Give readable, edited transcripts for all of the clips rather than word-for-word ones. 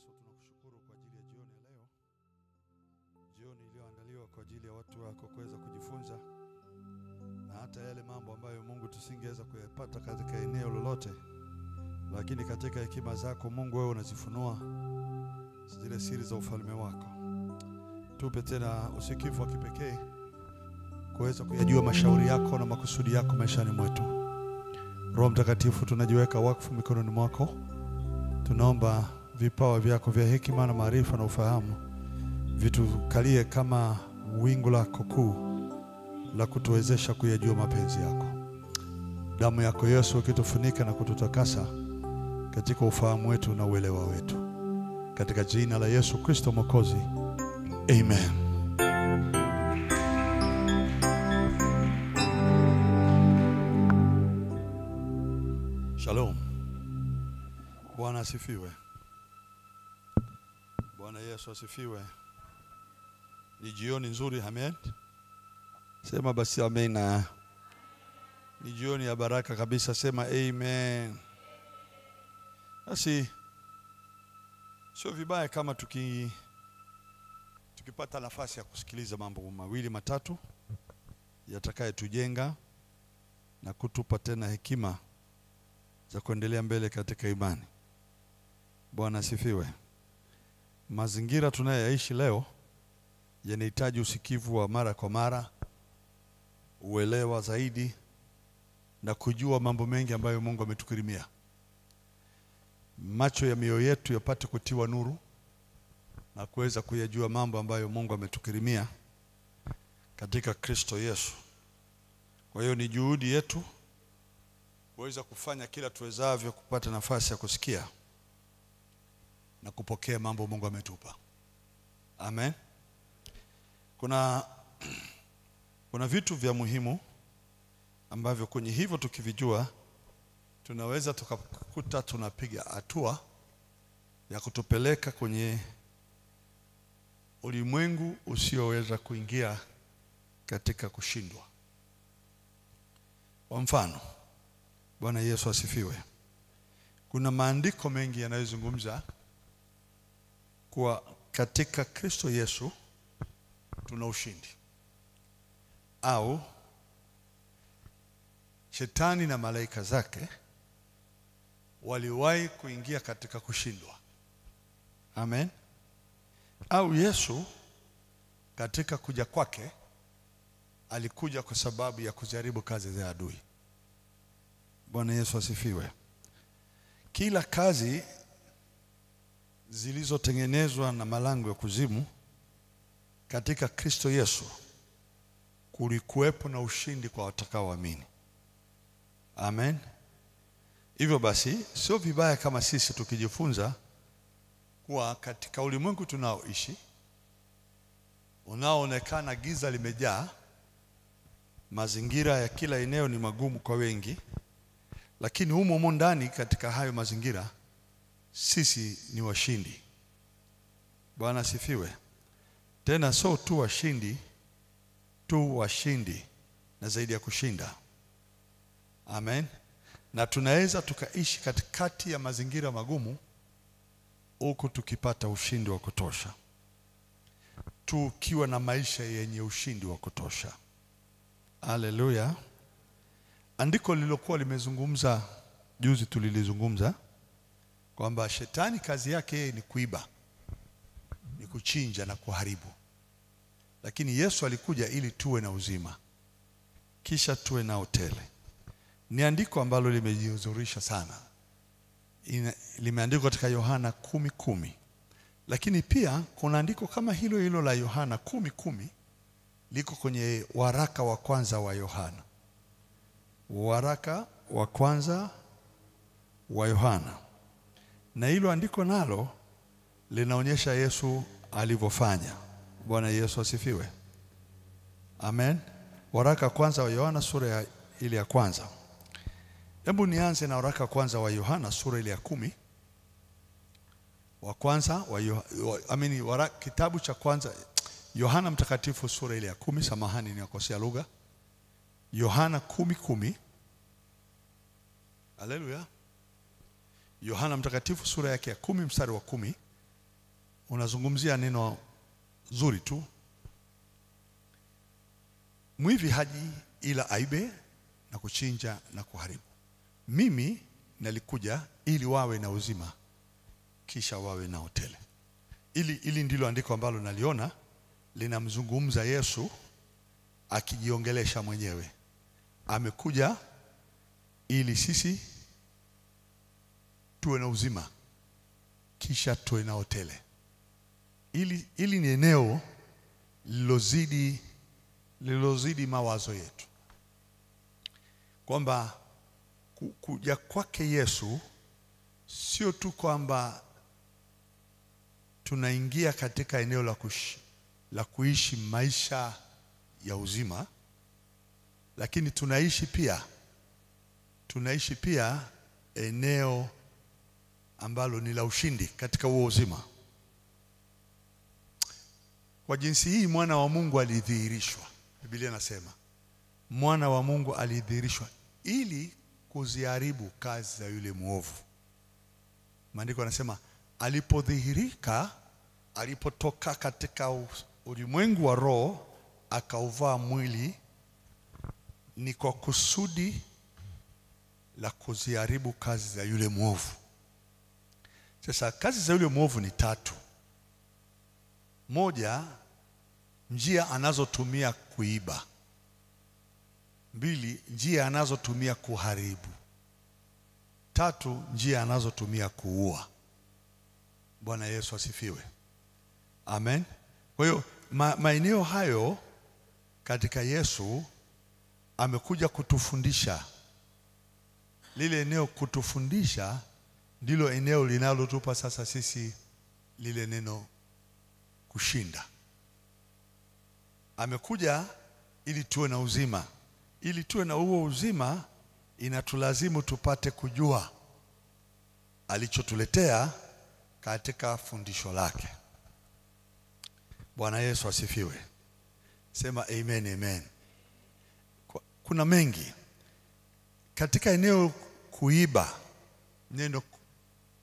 Yesu, tunakushukuru kwa ajili ya jioni ya leo, jioni iliyoandaliwa kwa ajili ya watu wako kuweza kujifunza, na hata yale mambo ambayo Mungu tusingeweza kuyapata katika eneo lolote, lakini katika hekima zako Mungu wewe unazifunua zile siri za ufalme wako. Tupe tena usikivu wa kipekee kuweza kuyajua mashauri yako na makusudi yako maishani mwetu. Roho Mtakatifu, tunajiweka wakfu mikononi mwako. Tunaomba vipawa vyako vya hekima na maarifa na ufahamu vitukalie kama wingu lako kuu la kutuwezesha kuyajua mapenzi yako. Damu yako Yesu ikitufunika na kututakasa katika ufahamu wetu na uelewa wetu. Katika jina la Yesu Kristo Mwokozi. Amen. Shalom. Bwana asifiwe. Bwana Yesu asifiwe. Ni jioni nzuri, amen. Sema basi amen. Ni jioni ya baraka kabisa, sema amen. Basi sio vibaya kama tukipata nafasi ya kusikiliza mambo mawili matatu yatakayetujenga na kutupa tena hekima za kuendelea mbele katika imani. Bwana asifiwe. Mazingira tunayoishi leo yanahitaji usikivu wa mara kwa mara, uelewa zaidi na kujua mambo mengi ambayo Mungu ametukirimia. Macho ya mioyo yetu yapate kutiwa nuru na kuweza kuyajua mambo ambayo Mungu ametukirimia katika Kristo Yesu. Kwa hiyo ni juhudi yetu kuweza kufanya kila tuwezavyo kupata nafasi ya kusikia na kupokea mambo Mungu ametupa. Amen. Kuna vitu vya muhimu ambavyo kwenye hivyo tukivijua tunaweza tukakuta tunapiga hatua ya kutupeleka kwenye ulimwengu usioweza kuingia katika kushindwa. Kwa mfano, Bwana Yesu asifiwe. Kuna maandiko mengi yanayozungumza kuwa katika Kristo Yesu tuna ushindi, au shetani na malaika zake waliwahi kuingia katika kushindwa. Amen. Au Yesu katika kuja kwake alikuja kwa sababu ya kujaribu kazi za adui. Bwana Yesu asifiwe. Kila kazi zilizotengenezwa na malango ya kuzimu, katika Kristo Yesu kulikuwepo na ushindi kwa watakaoamini. Amen. Hivyo basi sio vibaya kama sisi tukijifunza kuwa katika ulimwengu tunaoishi unaoonekana giza limejaa, mazingira ya kila eneo ni magumu kwa wengi, lakini humo ndani katika hayo mazingira sisi ni washindi. Bwana asifiwe. Tena sio tu washindi na zaidi ya kushinda. Amen. Na tunaweza tukaishi katikati ya mazingira magumu huku tukipata ushindi wa kutosha, tukiwa na maisha yenye ushindi wa kutosha. Haleluya. Andiko lilokuwa limezungumza juzi tulilizungumza kwamba shetani kazi yake ni kuiba, ni kuchinja na kuharibu. Lakini Yesu alikuja ili tuwe na uzima, kisha tuwe na tele. Ni andiko ambalo limejihuzurisha sana. Limeandikwa katika Yohana 10:10. Lakini pia kuna andiko kama hilo la Yohana 10:10 liko kwenye waraka wa kwanza wa Yohana. Waraka wa kwanza wa Yohana. Na hilo andiko nalo linaonyesha Yesu alivyofanya. Bwana Yesu asifiwe. Amen. Waraka kwanza wa Yohana sura ile ya kwanza. Hebu nianze na waraka kwanza wa Yohana sura ile ya 10. Wa kwanza kitabu cha kwanza Yohana mtakatifu sura ile ya 10, samahani nikosea lugha. Yohana 10:10. Haleluya. Yohana mtakatifu sura yake ya 10 mstari wa 10 unazungumzia neno zuri tu. Mwivi haji ila aibe na kuchinja na kuharibu. Mimi nalikuja ili wawe na uzima, kisha wawe na tele. Ili ndilo andiko ambalo naliona linamzungumza Yesu akijiongelesha mwenyewe. Amekuja ili sisi tuwe na uzima, kisha tuwe na tele. Ili ni eneo lilozidi mawazo yetu, kwamba kuja kwake Yesu sio tu kwamba tunaingia katika eneo la kuishi maisha ya uzima, lakini tunaishi pia eneo ambalo ni la ushindi katika huo uzima. Kwa jinsi hii mwana wa Mungu alidhihirishwa. Biblia inasema mwana wa Mungu alidhihirishwa ili kuziharibu kazi za yule muovu. Maandiko yanasema alipodhihirika, alipotoka katika ulimwengu wa roho akauvaa mwili, ni kwa kusudi la kuziharibu kazi za yule muovu. Sasa kazi za yule muovu ni 3. Moja, njia anazotumia kuiba. 2, njia anazotumia kuharibu. 3, njia anazotumia kuua. Bwana Yesu asifiwe. Amen. Kwa hiyo maeneo hayo katika Yesu amekuja kutufundisha. Lile eneo kutufundisha ndilo eneo linalotupa sasa sisi lile neno kushinda. Amekuja ili tuwe na uzima. Ili tuwe na huo uzima inatulazimu tupate kujua alichotuletea katika fundisho lake. Bwana Yesu asifiwe. Sema amen, amen. Kuna mengi katika eneo kuiba, neno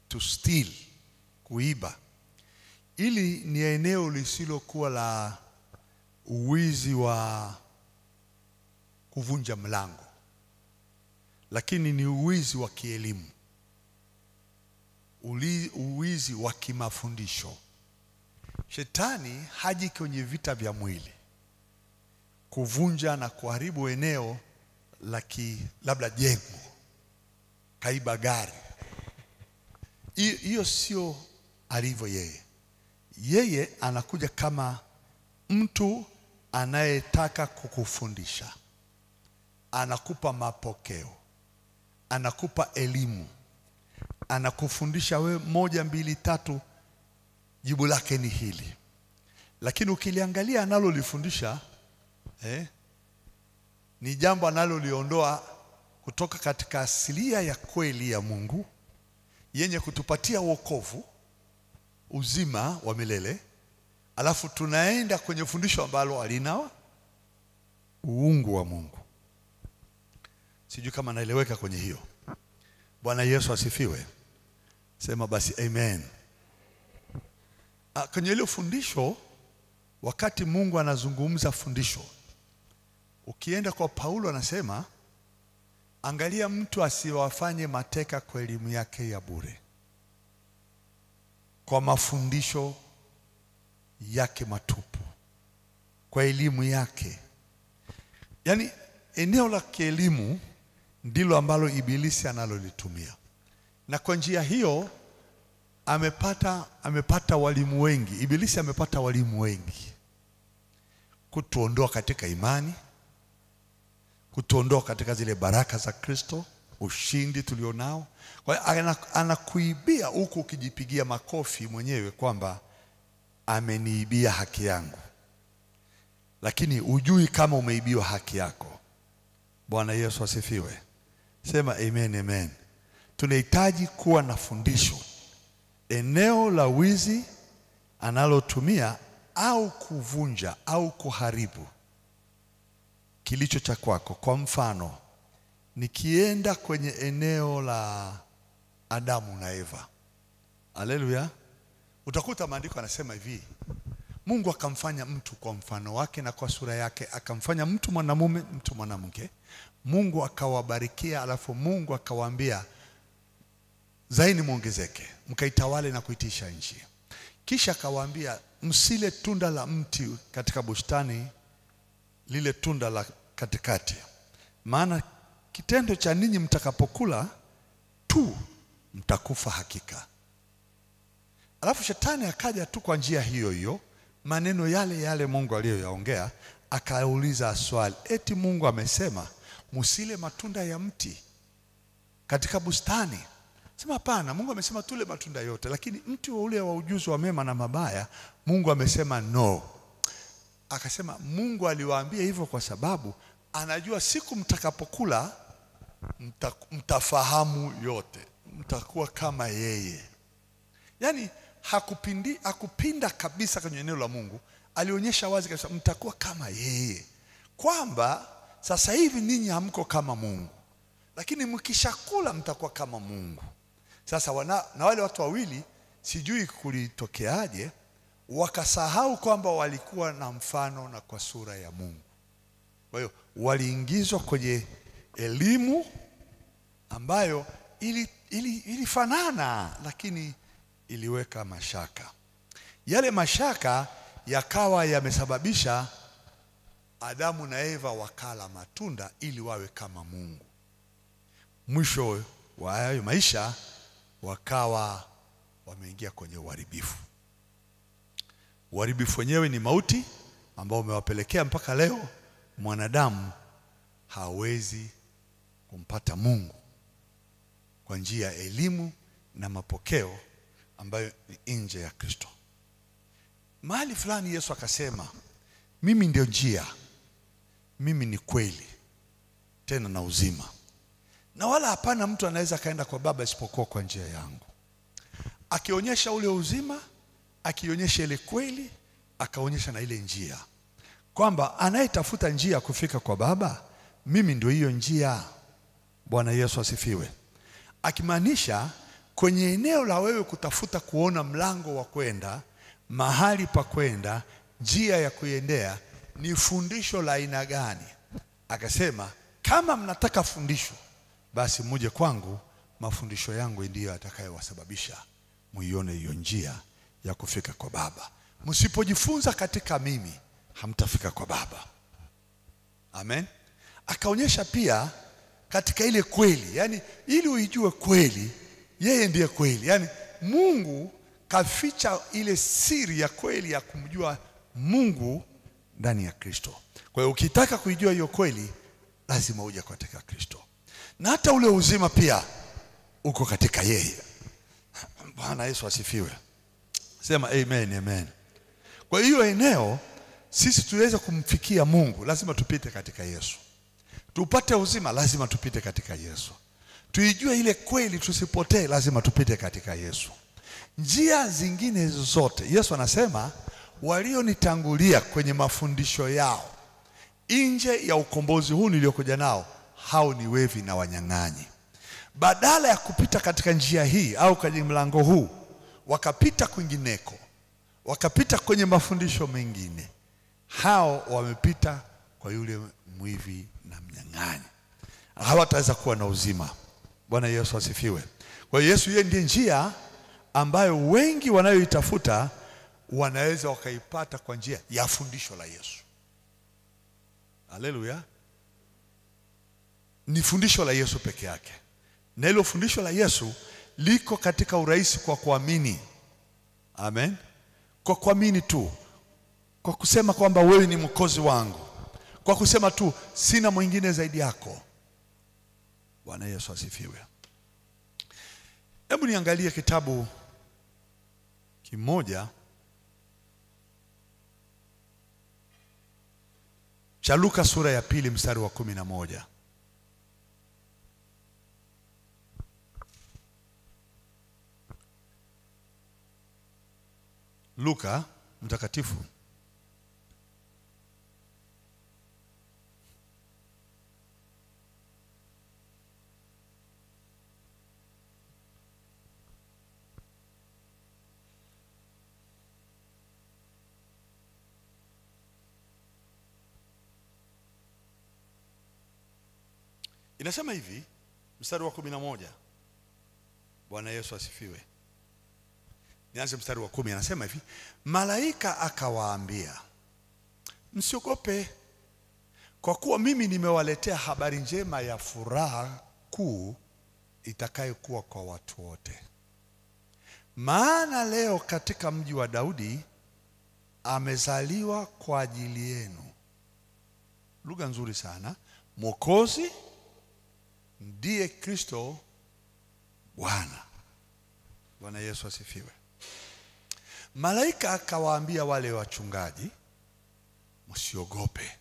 to steal, kuiba. Ili ni eneo lisilokuwa la uwizi wa kuvunja mlango, lakini ni uwizi wa kielimu, uwizi wa kimafundisho. Shetani haji kwenye vita vya mwili kuvunja na kuharibu eneo labda jengo, kaiba gari. Hiyo sio alivyo yeye. Yeye anakuja kama mtu anayetaka kukufundisha. Anakupa mapokeo, anakupa elimu, anakufundisha we 1, 2, 3, jibu lake ni hili. Lakini ukiliangalia analolifundisha ni jambo analoliondoa kutoka katika asilia ya kweli ya Mungu yenye kutupatia wokovu, uzima wa milele. Alafu tunaenda kwenye fundisho ambalo halina uungu wa Mungu. Sijui kama naeleweka kwenye hiyo. Bwana Yesu asifiwe. Sema basi amen. Kwenye ile fundisho, wakati Mungu anazungumza fundisho, ukienda kwa Paulo anasema, angalia mtu asiwafanye mateka kwa elimu yake ya bure, kwa mafundisho yake matupu, kwa elimu yake. Yaani eneo la kielimu ndilo ambalo ibilisi analolitumia. Na kwa njia hiyo amepata walimu wengi. Ibilisi amepata walimu wengi kutuondoa katika imani, kutuondoa katika zile baraka za Kristo, ushindi tulionao. Kwa hiyo anakuibia huku ukijipigia makofi mwenyewe kwamba ameniibia haki yangu, lakini ujui kama umeibiwa haki yako. Bwana Yesu asifiwe. Sema amen, amen. Tunahitaji kuwa na fundisho. Eneo la wizi analotumia au kuvunja au kuharibu kilicho cha kwako. Kwa mfano, nikienda kwenye eneo la Adamu na Eva. Haleluya. utakuta maandiko yanasema hivi, Mungu akamfanya mtu kwa mfano wake na kwa sura yake, akamfanya mtu mwanamume mtu mwanamke. Mungu akawabarikia, alafu Mungu akawaambia, zaini muongezeke, mkaitawale na kuitisha nchi. Kisha akawaambia, msile tunda la mti katika bustani, lile tunda la katikati, maana kitendo cha ninyi mtakapokula tu mtakufa hakika. Alafu shetani akaja tu kwa njia hiyo hiyo, maneno yale yale Mungu aliyoyaongea, akauliza swali, eti Mungu amesema msile matunda ya mti katika bustani? Sema hapana, Mungu amesema tule matunda yote, lakini mti ule wa ujuzi wa mema na mabaya Mungu amesema no. Akasema Mungu aliwaambia hivyo kwa sababu anajua siku mtakapokula mtafahamu yote, mtakuwa kama yeye. Yani hakupinda kabisa kwenye eneo la Mungu. Alionyesha wazi kabisa mtakuwa kama yeye, kwamba sasa hivi ninyi hamko kama Mungu, lakini mkishakula mtakuwa kama Mungu. Sasa na wale watu wawili, sijui kulitokeaje, wakasahau kwamba walikuwa na mfano na kwa sura ya Mungu. Kwa hiyo waliingizwa kwenye elimu ambayo ilifanana, lakini iliweka mashaka. Yale mashaka yakawa yamesababisha Adamu na Eva wakala matunda ili wawe kama Mungu. Mwisho wa hayo maisha wakawa wameingia kwenye uharibifu. Uharibifu wenyewe ni mauti ambao umewapelekea mpaka leo mwanadamu hawezi kumpata Mungu kwa njia ya elimu na mapokeo ambayo ni nje ya Kristo. Mahali fulani Yesu akasema, mimi ndio njia, mimi ni kweli, tena na uzima, na wala hapana mtu anaweza kaenda kwa Baba isipokuwa kwa njia yangu. Akionyesha ule uzima, akionyesha ile kweli, akaonyesha na ile njia, kwamba anayetafuta njia kufika kwa Baba, mimi ndio hiyo njia. Bwana Yesu asifiwe. Akimaanisha kwenye eneo la wewe kutafuta kuona mlango wa kwenda, mahali pa kwenda, njia ya kuendea, ni fundisho la aina gani? Akasema kama mnataka fundisho, basi muje kwangu, mafundisho yangu ndiyo yatakayowasababisha muione hiyo njia ya kufika kwa Baba. Msipojifunza katika mimi, hamtafika kwa Baba. Amen. Akaonyesha pia katika ile kweli, yani ili uijue kweli, yeye ndiye kweli. Yani Mungu kaficha ile siri ya kweli ya kumjua Mungu ndani ya Kristo. Kwa hiyo ukitaka kuijua hiyo kweli, lazima uje katika Kristo. Na hata ule uzima pia uko katika yeye. Bwana Yesu asifiwe. Sema amen, amen. Kwa hiyo eneo sisi tuweze kumfikia Mungu, lazima tupite katika Yesu. Tupate uzima, lazima tupite katika Yesu. Tuijue ile kweli, tusipotee, lazima tupite katika Yesu. Njia zingine zote, Yesu anasema walionitangulia kwenye mafundisho yao, nje ya ukombozi huu niliokuja nao, hao ni wevi na wanyang'anyi. Badala ya kupita katika njia hii au kwenye mlango huu, wakapita kwingineko, wakapita kwenye mafundisho mengine, hao wamepita kwa yule mwivi na mnyang'anyi, hawataweza kuwa na uzima. Bwana Yesu asifiwe. Kwa hiyo Yesu yeye ndiye njia ambayo wengi wanayoitafuta wanaweza wakaipata kwa njia ya fundisho la Yesu. Haleluya. Ni fundisho la Yesu peke yake, na hilo fundisho la Yesu liko katika urahisi kwa kuamini. Amen. Kwa kuamini tu, kwa kusema kwamba wewe ni mwokozi wangu, kwa kusema tu sina mwingine zaidi yako. Bwana Yesu asifiwe. Hebu niangalie kitabu kimoja cha Luka sura ya 2 mstari wa 11. Luka mtakatifu Inasema hivi, mstari wa 11. Bwana Yesu asifiwe. Nianze mstari wa 10, anasema hivi, malaika akawaambia, msiogope, kwa kuwa mimi nimewaletea habari njema ya furaha kuu itakayokuwa kwa watu wote. Maana leo katika mji wa Daudi amezaliwa kwa ajili yenu, lugha nzuri sana, Mwokozi, ndiye Kristo Bwana. Bwana Yesu asifiwe. Malaika akawaambia wale wachungaji, msiogope,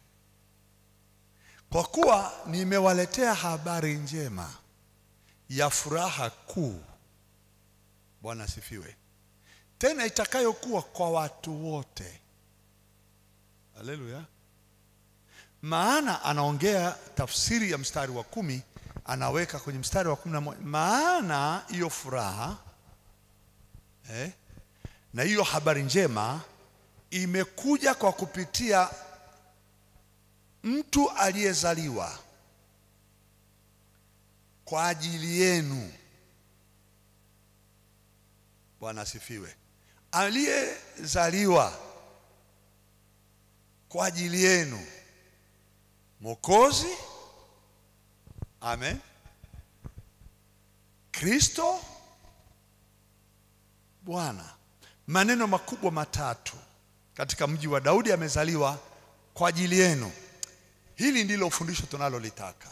kwa kuwa nimewaletea habari njema ya furaha kuu, Bwana asifiwe, tena itakayokuwa kwa watu wote. Haleluya. Maana anaongea tafsiri ya mstari wa 10, anaweka kwenye mstari wa 11. Maana hiyo furaha na hiyo habari njema imekuja kwa kupitia mtu aliyezaliwa kwa ajili yenu. Bwana asifiwe. Aliyezaliwa kwa ajili yenu, Mwokozi, amen, Kristo Bwana. Maneno makubwa matatu. Katika mji wa Daudi amezaliwa kwa ajili yenu. Hili ndilo fundisho tunalolitaka.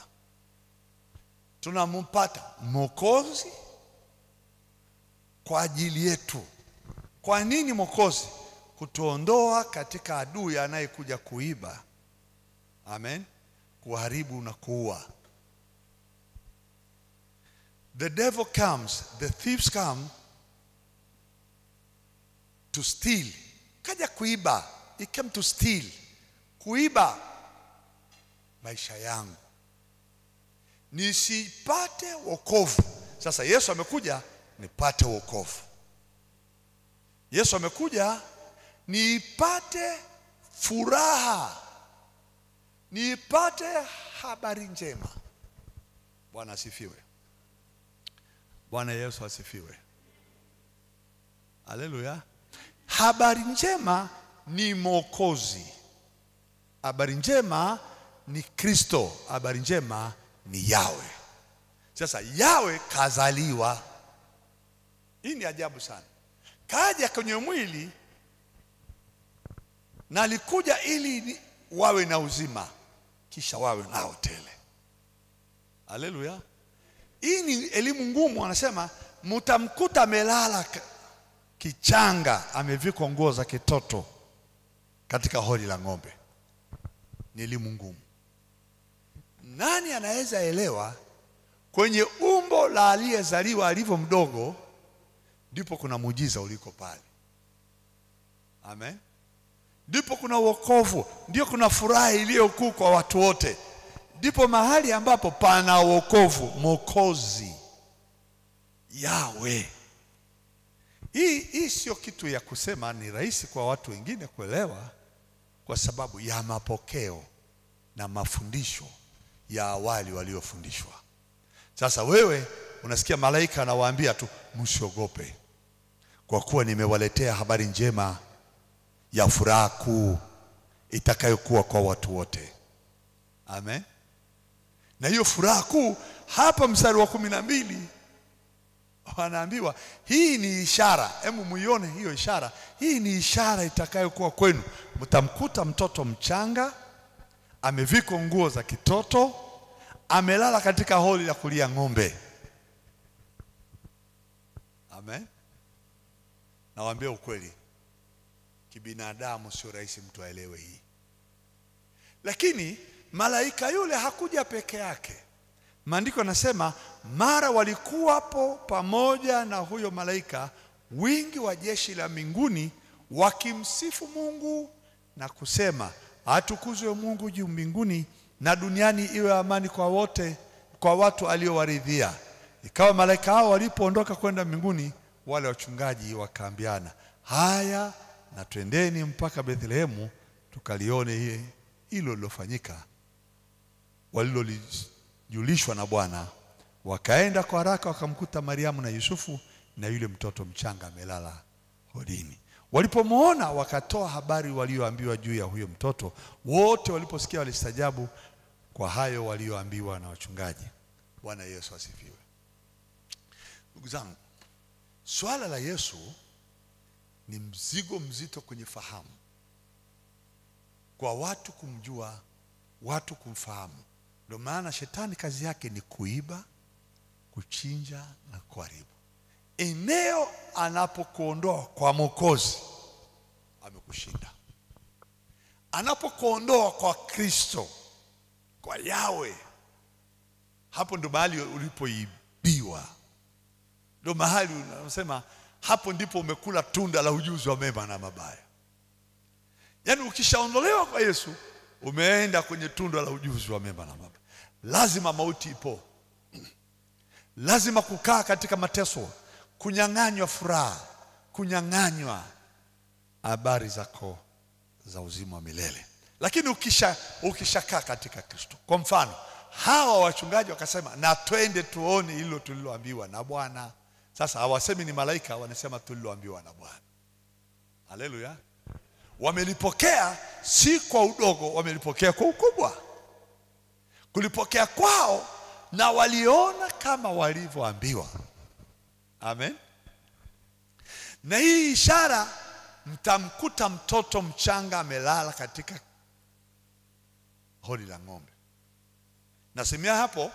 Tunampata Mwokozi kwa ajili yetu. Kwa nini Mwokozi? Kutuondoa katika adui anayekuja kuiba, amen, kuharibu na kuua. The devil comes, the thieves come to steal. Kaja kuiba. He came to steal, kuiba maisha yangu nisipate wokovu. Sasa Yesu amekuja nipate wokovu. Yesu amekuja nipate furaha, nipate habari njema. Bwana asifiwe. Bwana Yesu asifiwe. Haleluya. Habari njema ni Mwokozi. Habari njema ni Kristo. Habari njema ni Yawe. Sasa Yawe kazaliwa. Hii ni ajabu sana. Kaja kwenye mwili na alikuja ili wawe na uzima, kisha wawe nao tele. Haleluya. Hii ni elimu ngumu. Anasema mtamkuta amelala kichanga, amevikwa nguo za kitoto katika hori la ng'ombe. Ni elimu ngumu. Nani anaweza elewa? Kwenye umbo la aliyezaliwa alivyo mdogo, ndipo kuna muujiza uliko pale. Amen. Ndipo kuna wokovu, ndio kuna furaha iliyokuu kwa watu wote. Ndipo mahali ambapo pana wokovu, Mwokozi, Yawe. Hii sio kitu ya kusema ni rahisi kwa watu wengine kuelewa, kwa sababu ya mapokeo na mafundisho ya awali waliofundishwa. Sasa wewe unasikia malaika anawaambia tu, msiogope, kwa kuwa nimewaletea habari njema ya furaha kuu itakayokuwa kwa watu wote. Amen. Na hiyo furaha kuu hapa mstari wa 12 wanaambiwa hii ni ishara. Hebu muione hiyo ishara. Hii ni ishara itakayokuwa kwenu. Mtamkuta mtoto mchanga amevikwa nguo za kitoto, amelala katika hori la kulia ng'ombe. Amen. Nawaambia ukweli, kibinadamu sio rahisi mtu aelewe hii. Lakini malaika yule hakuja peke yake. Maandiko yanasema mara walikuwapo pamoja na huyo malaika wingi wa jeshi la mbinguni wakimsifu Mungu na kusema, atukuzwe Mungu juu mbinguni na duniani iwe amani kwa wote, kwa watu aliowaridhia. Ikawa malaika hao walipoondoka kwenda mbinguni, wale wachungaji wakaambiana, haya na twendeni mpaka Bethlehemu tukalione hilo lilofanyika waliojulishwa na Bwana, wakaenda kwa haraka wakamkuta Mariamu na Yusufu na yule mtoto mchanga amelala hodini. Walipomuona wakatoa habari walioambiwa juu ya huyo mtoto. Wote waliposikia walistajabu kwa hayo walioambiwa na wachungaji. Bwana Yesu asifiwe. Ndugu zangu, swala la Yesu ni mzigo mzito kwenye fahamu, kwa watu kumjua, watu kumfahamu. Ndio maana shetani kazi yake ni kuiba, kuchinja na kuharibu. Eneo anapokuondoa kwa Mwokozi, amekushinda. Anapokuondoa kwa Kristo, kwa Yawe, hapo ndo mahali ulipoibiwa. Ndo mahali unasema hapo ndipo umekula tunda la ujuzi wa mema na mabaya. Yaani ukishaondolewa kwa Yesu, umeenda kwenye tunda la ujuzi wa mema na mabaya. Lazima mauti ipo. Lazima kukaa katika mateso, kunyang'anywa furaha, kunyang'anywa habari zako za uzima wa milele. Lakini ukishakaa katika Kristo. Kwa mfano, hawa wachungaji wakasema, na twende tuone hilo tuliloambiwa na Bwana. Sasa hawasemi ni malaika, wanasema tuliloambiwa na Bwana. Haleluya. Wamelipokea si kwa udogo, wamelipokea kwa ukubwa. Kulipokea kwao na waliona kama walivyoambiwa. Amen. Na hii ishara, mtamkuta mtoto mchanga amelala katika hori la ng'ombe. Nasemea hapo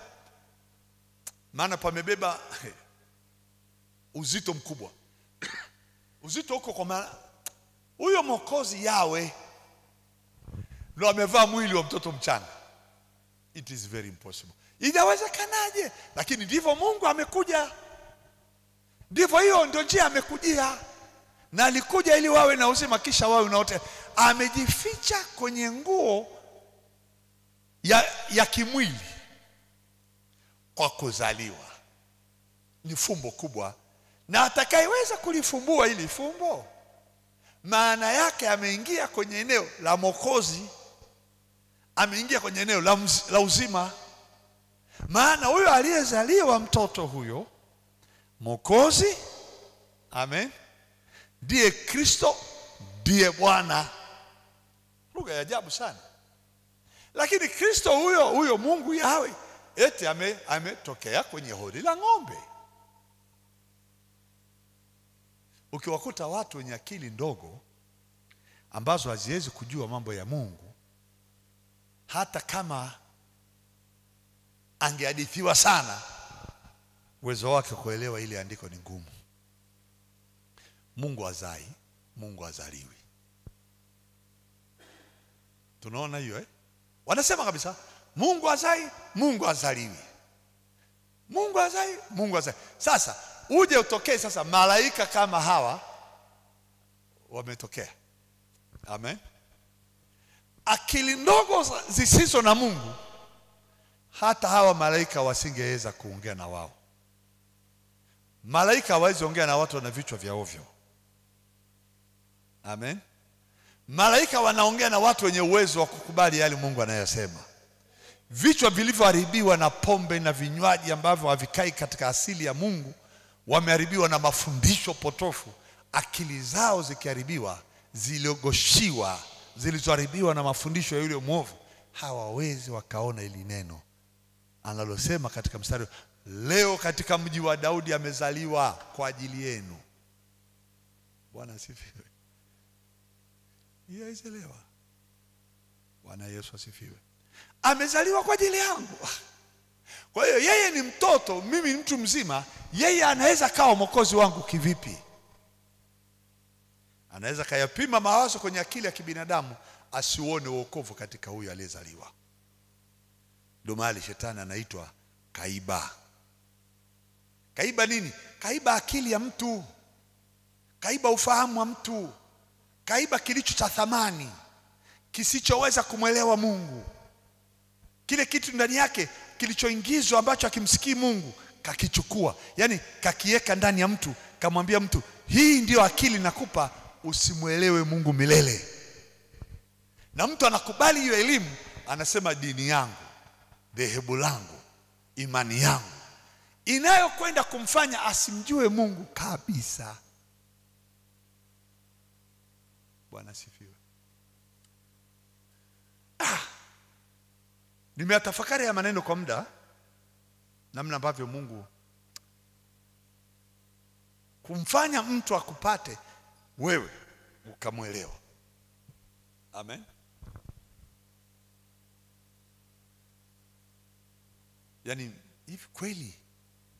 maana pamebeba uzito mkubwa. Uzito huko kwa maana huyo Mwokozi Yawe ndio amevaa mwili wa mtoto mchanga. It is very impossible. Inawezekanaje? Lakini ndivyo Mungu amekuja. Ndivyo hiyo ndio njia amekujia. Na alikuja ili wawe na uzima kisha wawe na wote. Amejificha kwenye nguo ya kimwili kwa kuzaliwa. Ni fumbo kubwa, na atakayeweza kulifumbua ili fumbo, maana yake ameingia kwenye eneo la Mwokozi, ameingia kwenye eneo la uzima. Maana huyo aliyezaliwa mtoto huyo Mwokozi, amen, ndiye Kristo, ndiye Bwana. Lugha ya ajabu sana. Lakini Kristo huyo Mungu Yawe eti ametokea kwenye hori la ng'ombe. Ukiwakuta watu wenye akili ndogo ambazo haziwezi kujua mambo ya Mungu, hata kama angehadithiwa sana, uwezo wake kuelewa ile andiko ni ngumu. Mungu hazai, Mungu hazaliwi. Tunaona hiyo Wanasema kabisa Mungu hazai, Mungu hazaliwi. Mungu hazai, Mungu hazai. Sasa uje utokee sasa malaika kama hawa wametokea. Amen. Akili ndogo zisizo na Mungu, hata hawa malaika wasingeweza kuongea na wao. Malaika hawezi ongea na watu wana vichwa vya ovyo. Amen. Malaika wanaongea na watu wenye uwezo wa kukubali yale Mungu anayosema. Vichwa vilivyoharibiwa na pombe na vinywaji ambavyo havikai katika asili ya Mungu, wameharibiwa na mafundisho potofu. Akili zao zikiharibiwa, ziliogoshiwa, zilizoharibiwa na mafundisho ya yule mwovu, hawawezi wakaona ili neno analosema katika mstari, leo katika mji wa Daudi amezaliwa kwa ajili yenu. Bwana asifiwe. Yaelewa. Bwana Yesu asifiwe. Amezaliwa kwa ajili yangu. Kwa hiyo yeye ni mtoto, mimi ni mtu mzima. Yeye anaweza kawa Mwokozi wangu kivipi? Anaweza kayapima mawazo kwenye akili ya kibinadamu, asiuone wokovu katika huyu aliyezaliwa. Ndio mahali shetani anaitwa kaiba. Kaiba nini? Kaiba akili ya mtu, kaiba ufahamu wa mtu, kaiba kilicho cha thamani, kisichoweza kumwelewa Mungu. Kile kitu ndani yake kilichoingizwa ambacho hakimsikii Mungu, kakichukua. Yaani kakiweka ndani ya mtu, kamwambia mtu, hii ndio akili nakupa, usimuelewe Mungu milele. Na mtu anakubali hiyo elimu, anasema dini yangu, dhehebu langu, imani yangu inayokwenda kumfanya asimjue Mungu kabisa. Bwana sifiwe. Nimeatafakari ya maneno kwa muda, namna ambavyo Mungu kumfanya mtu akupate wewe ukamwelewa. Amen. Yaani hivi kweli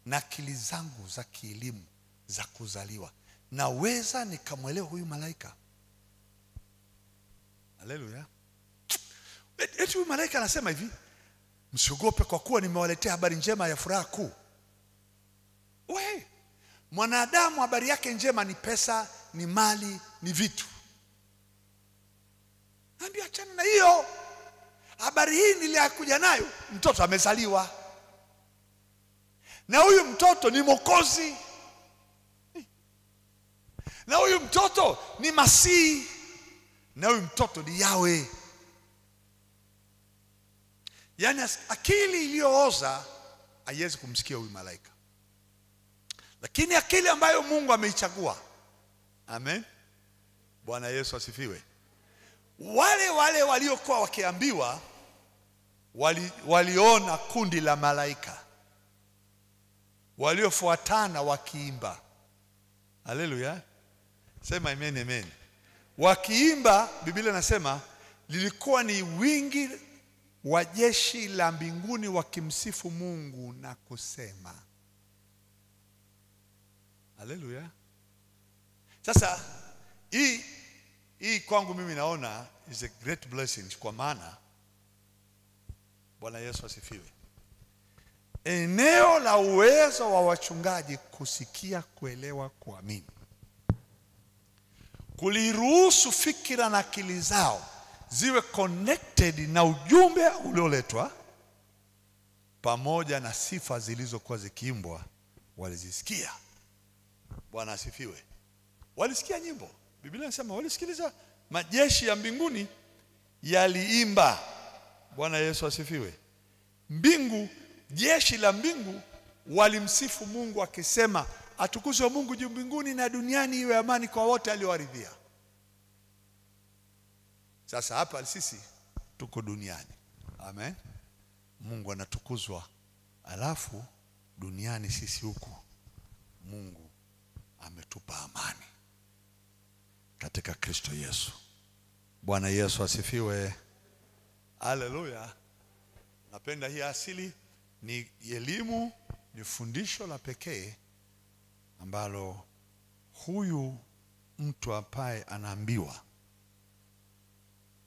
na akili zangu za kielimu za kuzaliwa naweza nikamwelewa huyu malaika? Haleluya. Eti huyu malaika anasema hivi, msiogope kwa kuwa nimewaletea habari njema ya furaha kuu. Wewe mwanadamu habari yake njema ni pesa, ni mali, ni vitu. Naambia achana na hiyo. Habari hii niliyokuja nayo, mtoto amezaliwa. Na huyu mtoto ni Mwokozi. Na huyu mtoto ni Masihi. Na huyu mtoto ni Yahweh. Yaani akili iliyooza haiwezi kumsikia huyu malaika. Lakini akili ambayo Mungu ameichagua. Amen. Bwana Yesu asifiwe. Wale waliokuwa wakiambiwa waliona kundi la malaika waliofuatana wakiimba. Haleluya. Sema amen, amen. Wakiimba, Biblia inasema lilikuwa ni wingi wa jeshi la mbinguni wakimsifu Mungu na kusema. Haleluya. Sasa hii kwangu mimi naona is a great blessing, kwa maana Bwana Yesu asifiwe. Eneo la uwezo wa wachungaji kusikia, kuelewa, kuamini, kuliruhusu fikira na akili zao ziwe connected na ujumbe ulioletwa pamoja na sifa zilizokuwa zikiimbwa, walizisikia. Bwana asifiwe. Walisikia nyimbo. Biblia inasema walisikiliza, majeshi ya mbinguni yaliimba. Bwana Yesu asifiwe. Mbingu, jeshi la mbingu walimsifu Mungu akisema, atukuzwe Mungu juu mbinguni na duniani iwe amani kwa wote aliowaridhia. Sasa hapa sisi tuko duniani. Amen. Mungu anatukuzwa, alafu duniani sisi huku Mungu ametupa amani katika Kristo Yesu. Bwana Yesu asifiwe. Haleluya. Napenda hii asili, ni elimu, ni fundisho la pekee ambalo huyu mtu ambaye anaambiwa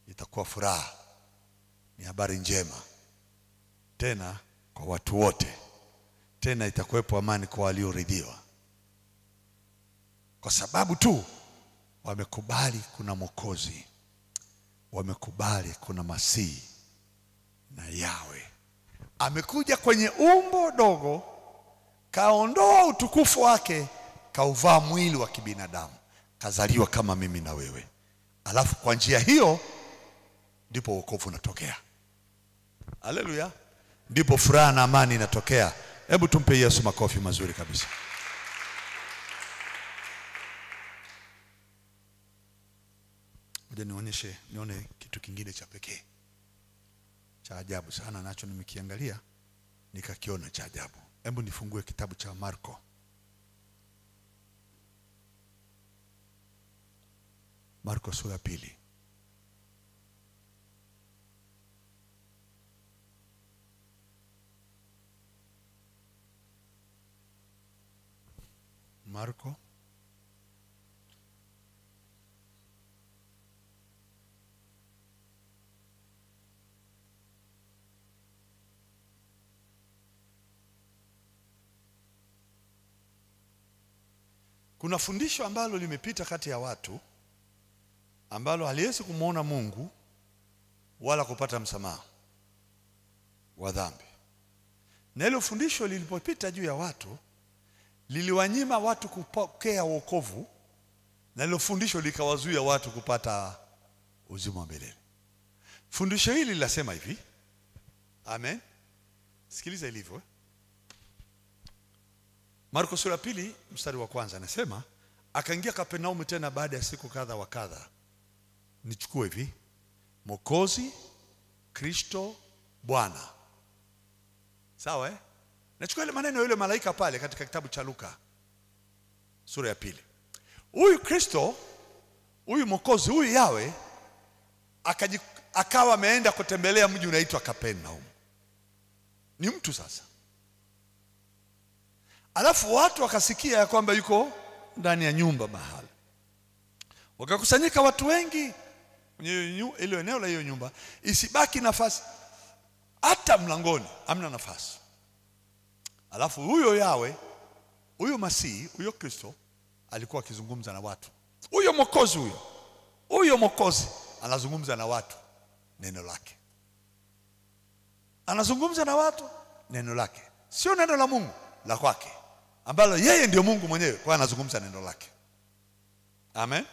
itakuwa furaha, ni habari njema tena kwa watu wote, tena itakuwepo amani kwa walioridhiwa, kwa sababu tu wamekubali kuna Mwokozi, wamekubali kuna Masihi na Yahweh amekuja kwenye umbo dogo, kaondoa utukufu wake, kauvaa mwili wa kibinadamu, kazaliwa kama mimi na wewe. Alafu kwa njia hiyo ndipo wokovu unatokea. Haleluya. Ndipo furaha na amani inatokea. Hebu tumpe Yesu makofi mazuri kabisa. Ngoja nione kitu kingine cha pekee, cha ajabu sana, nacho nimekiangalia nikakiona cha ajabu. Hebu nifungue kitabu cha Marko. Marko sura ya 2. Marko kuna fundisho ambalo limepita kati ya watu ambalo haliwezi kumuona Mungu wala kupata msamaha wa dhambi. Na hilo fundisho lilipopita juu ya watu liliwanyima watu kupokea wokovu, na hilo fundisho likawazuia watu kupata uzima wa milele. Fundisho hili linasema hivi. Amen. Sikiliza ilivyo. Marko sura 2 mstari wa 1 anasema, akaingia Kapernaum tena baada ya siku kadha wa kadha. Nichukue hivi, Mwokozi, Kristo, Bwana. Sawa Nachukua ile maneno yule malaika pale katika kitabu cha Luka sura ya 2. Huyu Kristo, huyu Mwokozi, huyu Yawe akawa ameenda kutembelea mji unaitwa Kapernaum. Ni mtu sasa. Alafu watu wakasikia ya kwamba yuko ndani ya nyumba mahali. Wakakusanyika watu wengi kwenye ile eneo la hiyo nyumba, isibaki nafasi hata mlangoni, hamna nafasi. Alafu huyo Yawe, huyo Masihi, huyo Kristo alikuwa akizungumza na watu. Huyo Mwokozi, huyo Mwokozi anazungumza na watu neno lake. Anazungumza na watu neno lake, sio neno la Mungu, la kwake, ambalo yeye ndio Mungu mwenyewe, kwa anazungumza neno lake. Amen.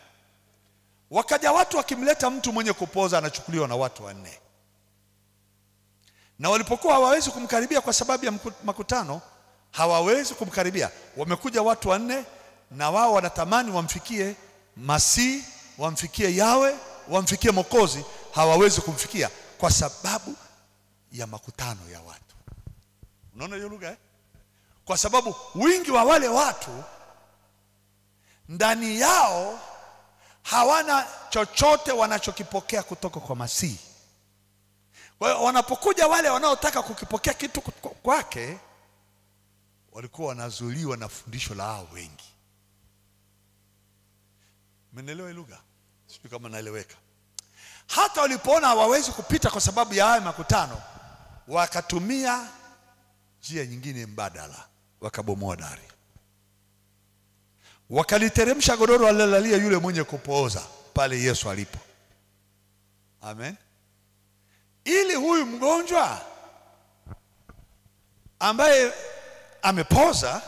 Wakaja watu wakimleta mtu mwenye kupoza, anachukuliwa na watu 4. Na walipokuwa hawawezi kumkaribia kwa sababu ya makutano, hawawezi kumkaribia. Wamekuja watu 4 na wao wanatamani wamfikie Masihi, wamfikie Yawe, wamfikie Mwokozi, hawawezi kumfikia kwa sababu ya makutano ya watu. Unaona hiyo lugha Kwa sababu wingi wa wale watu ndani yao hawana chochote wanachokipokea kutoka kwa Masihi. Kwa hiyo wanapokuja wale wanaotaka kukipokea kitu kwake, walikuwa wanazuiliwa na fundisho la hao wengi. Mnaelewa hii lugha? Sio kama naeleweka. Hata walipoona hawawezi kupita kwa sababu ya haya makutano, wakatumia njia nyingine mbadala, wakabomoa dari. Wakaliteremsha godoro alilalia yule mwenye kupooza pale Yesu alipo. Amen. Ili huyu mgonjwa ambaye amepoza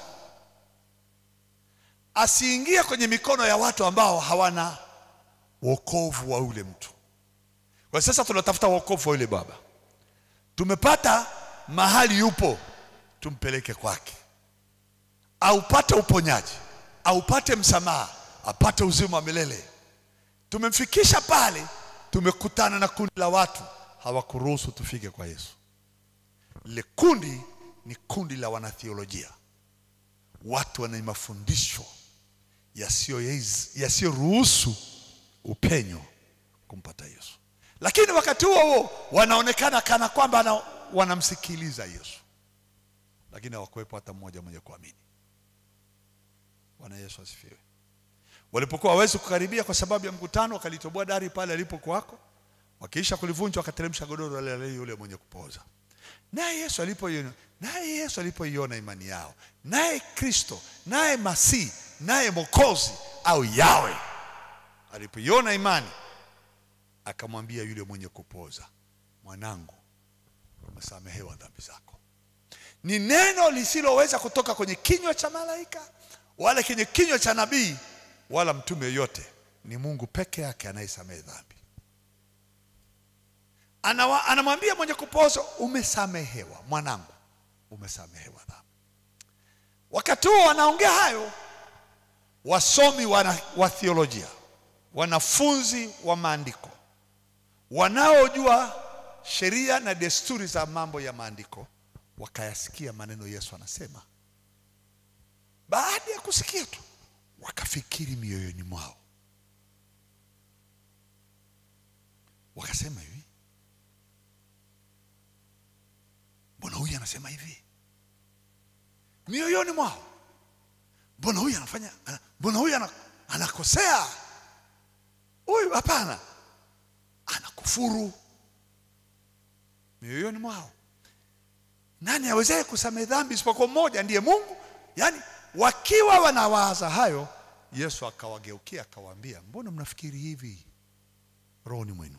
asiingie kwenye mikono ya watu ambao hawana wokovu wa yule mtu. Kwa sasa tunatafuta wokovu wa yule baba. Tumepata mahali yupo, tumpeleke kwake. Aupate uponyaji, aupate msamaha, apate uzima wa milele. Tumemfikisha pale, tumekutana na kundi la watu hawakuruhusu tufike kwa Yesu. Lile kundi ni kundi la wanatheolojia. Watu wana mafundisho yasiyoruhusu upenyo kumpata Yesu. Lakini wakati huo wanaonekana kana kwamba wanamsikiliza Yesu. Lakini hawakuwepo hata mmoja mwenye kuamini. Bwana Yesu asifiwe. Walipokuwa hawezi kukaribia kwa sababu ya mkutano, wakalitoboa dari pale alipokuwako. Wakiisha kulivunja, wakateremsha godoro la yule mwenye kupooza. Naye Yesu alipoiona imani yao, naye Kristo, naye Masihi, naye Mwokozi au Yawe alipoiona imani, akamwambia yule mwenye kupooza, mwanangu, umesamehewa dhambi zako. Ni neno lisiloweza kutoka kwenye kinywa cha malaika wala kwenye kinywa cha nabii wala mtume yote. Ni Mungu peke yake anayesamehe dhambi. Anamwambia mwenye kupooza, umesamehewa mwanangu, umesamehewa dhambi. Wakati huo wanaongea hayo, wasomi wa theolojia, wanafunzi wa maandiko, wanaojua sheria na desturi za mambo ya maandiko, wakayasikia maneno Yesu anasema. Baada ya kusikia tu, wakafikiri mioyoni mwao. Wakasema hivi, mbona huyu anasema hivi? Mioyoni mwao, mbona huyu anafanya, mbona huyu anakosea? Huyu hapana, anakufuru. Mioyoni mwao. Nani awezaye kusamehe dhambi isipokuwa mmoja, ndiye Mungu? Yaani wakiwa wanawaza hayo, Yesu akawageukia akawaambia, mbona mnafikiri hivi rohoni mwenu?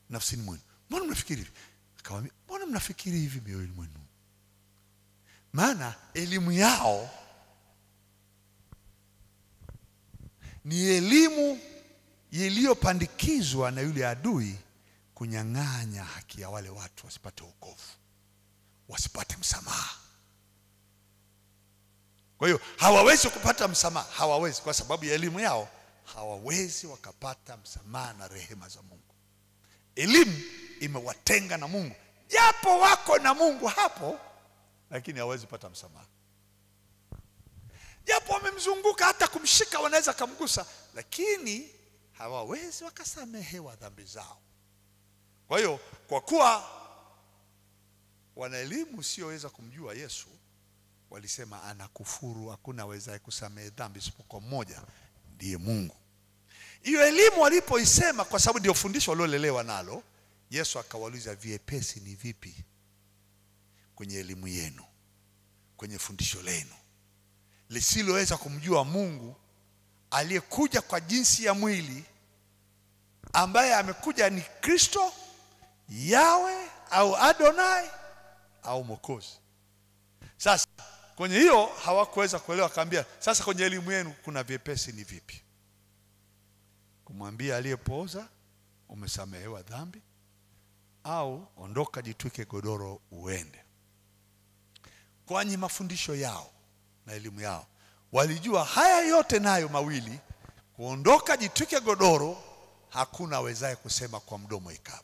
Nafsini mwenu, mbona mnafikiri hivi? Akawaambia, mbona mnafikiri hivi mioyoni mwenu? Maana elimu yao ni elimu iliyopandikizwa na yule adui kunyang'anya haki ya wale watu wasipate wokovu, wasipate msamaha. Kwa hiyo hawawezi kupata msamaha, hawawezi, kwa sababu ya elimu yao hawawezi wakapata msamaha na rehema za Mungu. Elimu imewatenga na Mungu, japo wako na Mungu hapo, lakini hawawezi kupata msamaha. Japo wamemzunguka, hata kumshika wanaweza kumgusa, lakini hawawezi wakasamehewa dhambi zao. Kwa hiyo kwa kuwa wana elimu usioweza kumjua Yesu, walisema anakufuru, hakuna awezaye kusamehe dhambi isipokuwa mmoja, ndiye Mungu. Hiyo elimu walipoisema, kwa sababu ndio fundisho waliolelewa nalo, Yesu akawauliza, viepesi ni vipi kwenye elimu yenu, kwenye fundisho lenu, lisiloweza kumjua Mungu aliyekuja kwa jinsi ya mwili, ambaye amekuja ni Kristo, Yawe au Adonai au Mwokozi. Sasa kwenye hiyo hawakuweza kuelewa, akaambia sasa kwenye elimu yenu kuna viepesi ni vipi? Kumwambia aliyepooza umesamehewa dhambi, au ondoka jitwike godoro uende. Kwenye mafundisho yao na elimu yao walijua haya yote nayo mawili, kuondoka jitwike godoro, hakuna awezaye kusema kwa mdomo ikawa.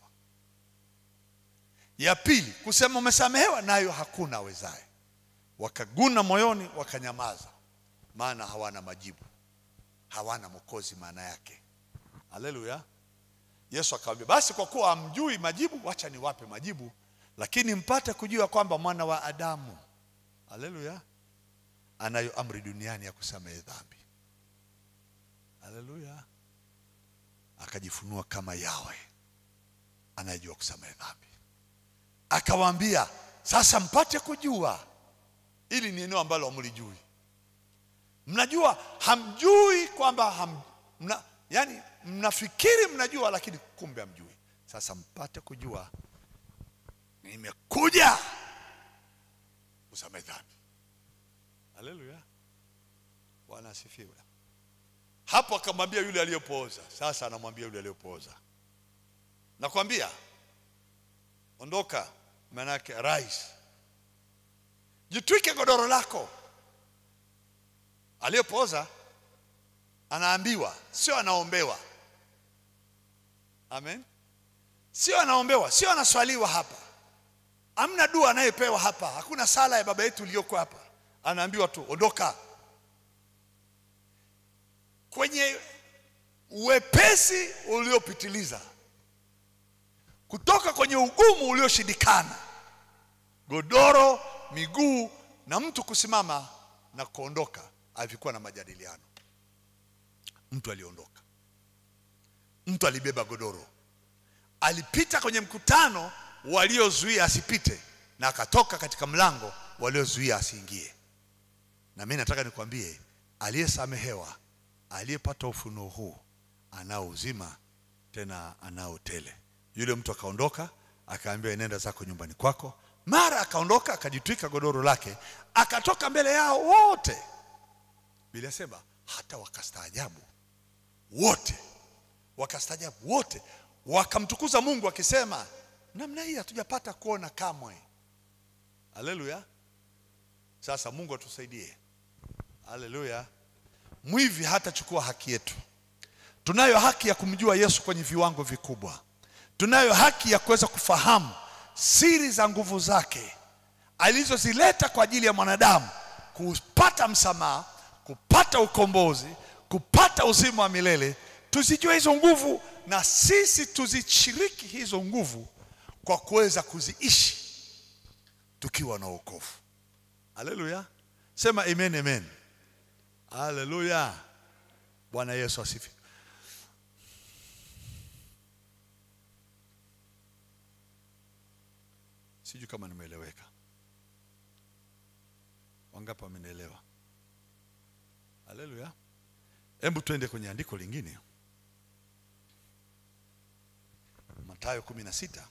Ya pili, kusema umesamehewa, nayo hakuna awezaye. Wakaguna moyoni, wakanyamaza, maana hawana majibu, hawana Mwokozi maana yake. Haleluya. Yesu akamwambia, basi kwa kuwa hamjui majibu, acha niwape majibu, lakini mpate kujua kwamba mwana wa Adamu, haleluya, anayo amri duniani ya kusamehe dhambi. Haleluya. Akajifunua kama Yawe, anajua kusamehe dhambi. Akawaambia, sasa mpate kujua. Hili ni eneo ambalo hamlijui. Mnajua hamjui kwamba yani mnafikiri mnajua, lakini kumbe hamjui. Sasa mpate kujua, nimekuja kusamehe dhambi. Haleluya. Bwana asifiwe. Hapo akamwambia yule aliyepooza. Sasa anamwambia yule aliyepooza, nakwambia ondoka, maana yake rise, jitwike godoro lako. Aliyepooza anaambiwa, sio anaombewa. Amen. Sio anaombewa, sio anaswaliwa hapa. Hamna dua anayepewa hapa, hakuna sala ya baba yetu iliyoko hapa. Anaambiwa tu ondoka. Kwenye uwepesi uliopitiliza, kutoka kwenye ugumu ulioshindikana, godoro, miguu na mtu kusimama na kuondoka, alikuwa na majadiliano. Mtu aliondoka, mtu alibeba godoro, alipita kwenye mkutano waliozuia asipite, na akatoka katika mlango waliozuia asiingie. Na mimi nataka nikwambie, aliyesamehewa, aliyepata ufunuo huu, anao uzima, tena anao tele. Yule mtu akaondoka, akaambiwa nenda zako nyumbani kwako. Mara akaondoka, akajitwika godoro lake, akatoka mbele yao wote. Biblia inasema hata wakastaajabu wote, wakastaajabu wote, wakamtukuza Mungu akisema, namna hii hatujapata kuona kamwe. Haleluya. Sasa Mungu atusaidie. Haleluya. Mwivi hatachukua haki yetu. Tunayo haki ya kumjua Yesu kwenye viwango vikubwa. Tunayo haki ya kuweza kufahamu siri za nguvu zake alizozileta kwa ajili ya mwanadamu kupata msamaha, kupata ukombozi, kupata uzima wa milele. Tuzijue hizo nguvu, na sisi tuzishiriki hizo nguvu kwa kuweza kuziishi tukiwa na wokovu. Haleluya. Sema amen, amen. Haleluya. Bwana Yesu asifiwe. Sijui kama nimeeleweka. Wangapi wamenielewa? Haleluya. Hebu tuende kwenye andiko lingine. Mathayo 16.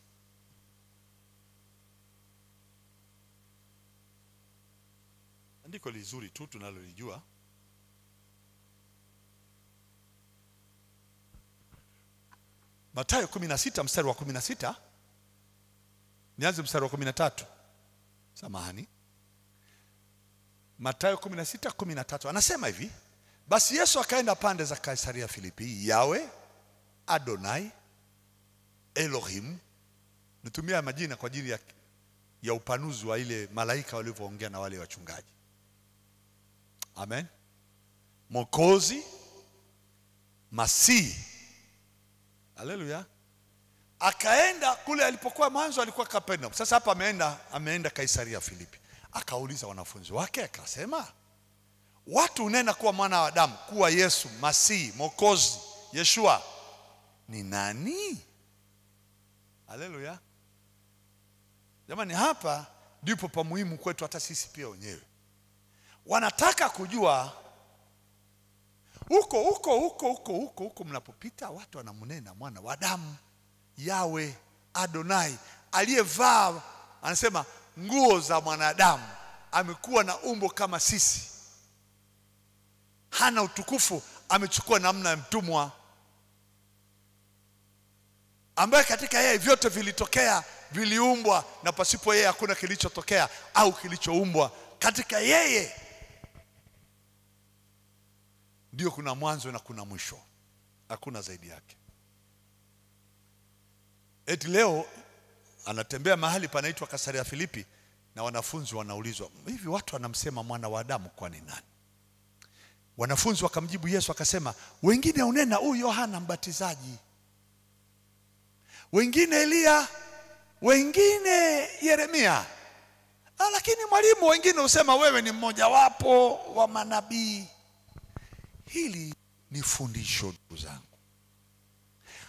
Andiko lizuri tu tunalolijua. Mathayo 16 mstari wa 16. Nianze mstari wa 13. Samahani. Mathayo 16:13 anasema hivi, basi Yesu akaenda pande za Kaisaria Filipi. Yawe, Adonai, Elohim, nitumia majina kwa ajili ya upanuzi wa ile malaika walivyoongea na wale wachungaji. Amen. Mwokozi, Masihi. Haleluya. Akaenda kule alipokuwa mwanzo alikuwa Kapernaum. Sasa hapa ameenda Kaisaria Filipi. Akauliza wanafunzi wake akasema, watu unena kuwa mwana wa Adamu, kuwa Yesu Masihi, Mwokozi, Yeshua, ni nani? Haleluya. Jamani, hapa ndipo pa muhimu kwetu hata sisi pia wenyewe. Wanataka kujua huko mnapopita watu wanamunena mwana wa Adamu, Yawe, Adonai, aliyevaa anasema nguo za mwanadamu, amekuwa na umbo kama sisi, hana utukufu, amechukua namna ya mtumwa, ambaye katika yeye vyote vilitokea, viliumbwa, na pasipo yeye hakuna kilichotokea au kilichoumbwa. Katika yeye ndio kuna mwanzo na kuna mwisho, hakuna zaidi yake. Eti leo anatembea mahali panaitwa Kaisaria Filipi, na wanafunzi wanaulizwa, hivi watu wanamsema mwana wa Adamu kwa ni nani? Wanafunzi wakamjibu Yesu akasema, wengine unena huyu Yohana Mbatizaji, wengine Elia, wengine Yeremia, lakini mwalimu, wengine usema wewe ni mmoja wapo wa manabii. Hili ni fundisho, ndugu zangu.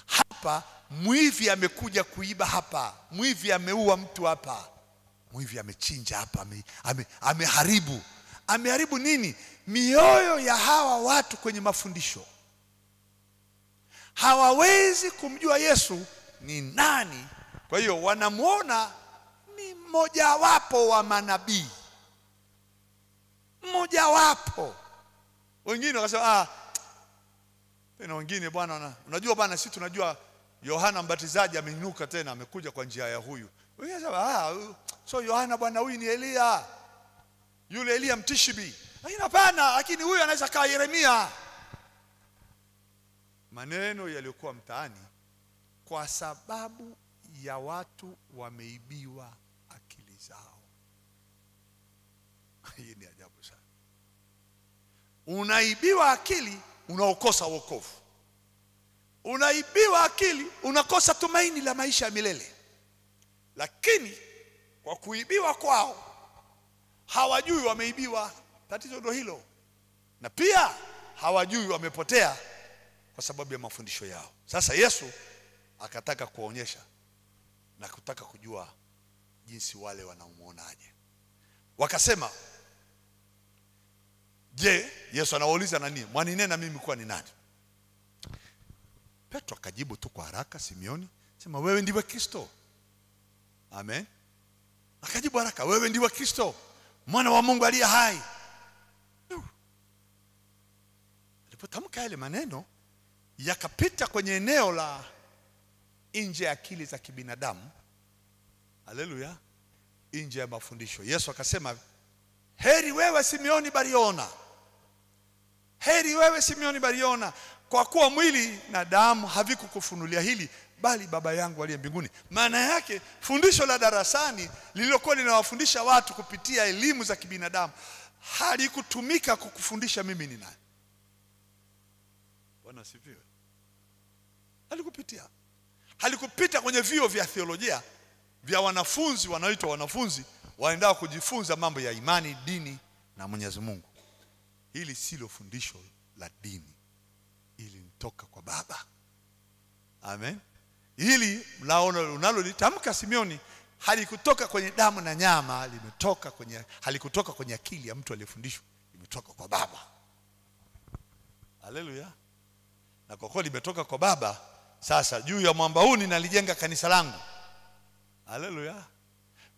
Hapa mwivi amekuja kuiba hapa, mwivi ameua mtu hapa, mwivi amechinja hapa, ameharibu. Ameharibu nini? Mioyo ya hawa watu kwenye mafundisho. Hawawezi kumjua Yesu ni nani. Kwa hiyo wanamuona ni mmoja wapo wa manabii, mmoja wapo. Wengine wakasema tena wengine, bwana unajua bwana, sisi tunajua Yohana Mbatizaji ameinuka tena, amekuja kwa njia ya huyu. Wengine wakasema so Yohana bwana, huyu ni Elia, yule Elia Mtishibi. Lakini hapana, lakini huyu anaweza kaa Yeremia. Maneno yaliyokuwa mtaani kwa sababu ya watu wameibiwa akili zao. Hii ni ajabu sana. Unaibiwa akili, unaokosa wokovu. Unaibiwa akili, unakosa tumaini la maisha ya milele. Lakini kwa kuibiwa kwao hawajui wameibiwa. Tatizo ndio hilo. Na pia hawajui wamepotea kwa sababu ya mafundisho yao. Sasa Yesu akataka kuonyesha na kutaka kujua jinsi wale wanamuonaje. Wakasema, je, Yesu anawauliza nani? Mwaninena mimi kuwa ni nani? Petro akajibu tu kwa haraka, Simioni, sema wewe ndiwe Kristo. Amen. Akajibu haraka, wewe ndiwe Kristo, mwana wa Mungu aliye hai. Alipotamka yale maneno, yakapita kwenye eneo la nje ya akili za kibinadamu. Haleluya. Nje ya mafundisho. Yesu akasema, heri wewe Simioni Bariona, heri wewe Simioni Bariona, kwa kuwa mwili na damu havikukufunulia hili, bali Baba yangu aliye mbinguni. Maana yake fundisho la darasani lililokuwa linawafundisha watu kupitia elimu za kibinadamu halikutumika kukufundisha mimi ni nani. Bwana asifiwe. Halikupita kwenye vio vya theolojia vya wanafunzi wanaoitwa wanafunzi waendao kujifunza mambo ya imani, dini na Mwenyezi Mungu. Hili silo fundisho la dini, ili nitoka kwa Baba. Amen. Hili unalolitamka Simioni halikutoka kwenye damu na nyama, halikutoka kwenye akili ya mtu aliyefundishwa, limetoka kwa Baba. Haleluya. Na kwa kuwa limetoka kwa Baba, sasa juu ya mwamba huu ninalijenga kanisa langu. Haleluya.